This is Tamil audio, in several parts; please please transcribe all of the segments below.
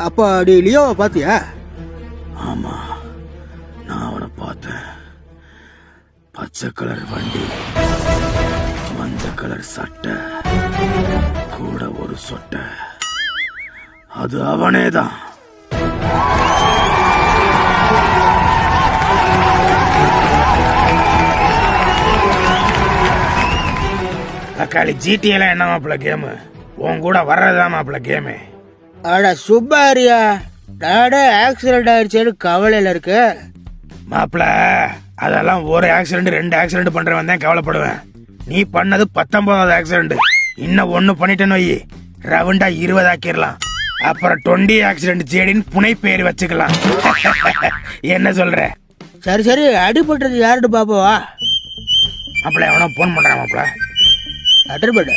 அப்ப நீ லியோவை பாத்தியா? ஆமா, நான் அவனை பார்த்தேன். பச்சை கலர் வண்டி, மஞ்சள் கலர் சட்டை, கூட ஒரு சொட்டை. அது அவனேதான். தக்காளி ஜிடிஎல என்ன மாப்பிள்ள கேமு? உன் கூட வர்றதுதான் மாப்பிள்ள கேமு. அட சுப்பாரியா, டாடா ஆக்சிடென்ட் ஆயிடுச்சேன்னு கவலையில இருக்கு. மாப்பிள்ள அதெல்லாம் ஒரு ஆக்சிடென்ட் 2 ஆக்சிடென்ட் பண்றவன் தான் கவலைப்படுவேன். நீ பண்ணது 19வது ஆக்சிடென்ட். இன்னும் 1 பண்ணிட்டேன்னு வை, ரவுண்டா 20 ஆக்கிடலாம். அப்புறம் 20 ஆக்சிடென்ட் ஜேடின்னு புனை பேர் வச்சுக்கலாம். என்ன சொல்ற? சரி சரி, அடிபட்டது யாருன்னு பாப்பவா? மாப்பிள்ள எவனோ போன் பண்றான் மாப்பிள்ள. அட்டன் பண்ணு.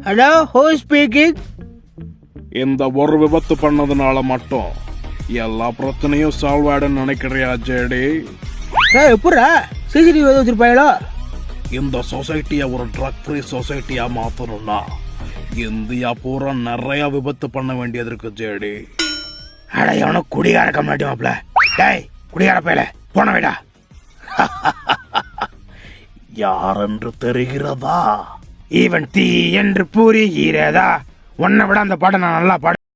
Hello, who speaking? இந்த ஒரு விபத்து பண்ணதுனால மட்டும் எல்லா பிரச்சனையும் சால்வ் ஆயிடுன்னு நினைக்கிறியா ஜேடி? எப்படா சிசிடிவி வச்சிருப்பாங்களோ? இந்த சொசைட்டியை ஒரு ட்ரக் ஃப்ரீ சொசைட்டியா மாத்தணும்னா இந்தியா பூரா நிறைய விபத்து பண்ண வேண்டியது இருக்கு ஜேடி. அட எவனோ குடிகார கம்னாட்டி மாப்பிள்ள. டேய் குடிகார பயல, போன விடா. யார் என்று தெரிகிறதா? இவன் தீ என்று புரிகிறதா? உன்னை விட அந்த பாட்டை நான் நல்லா பாடுவேன்.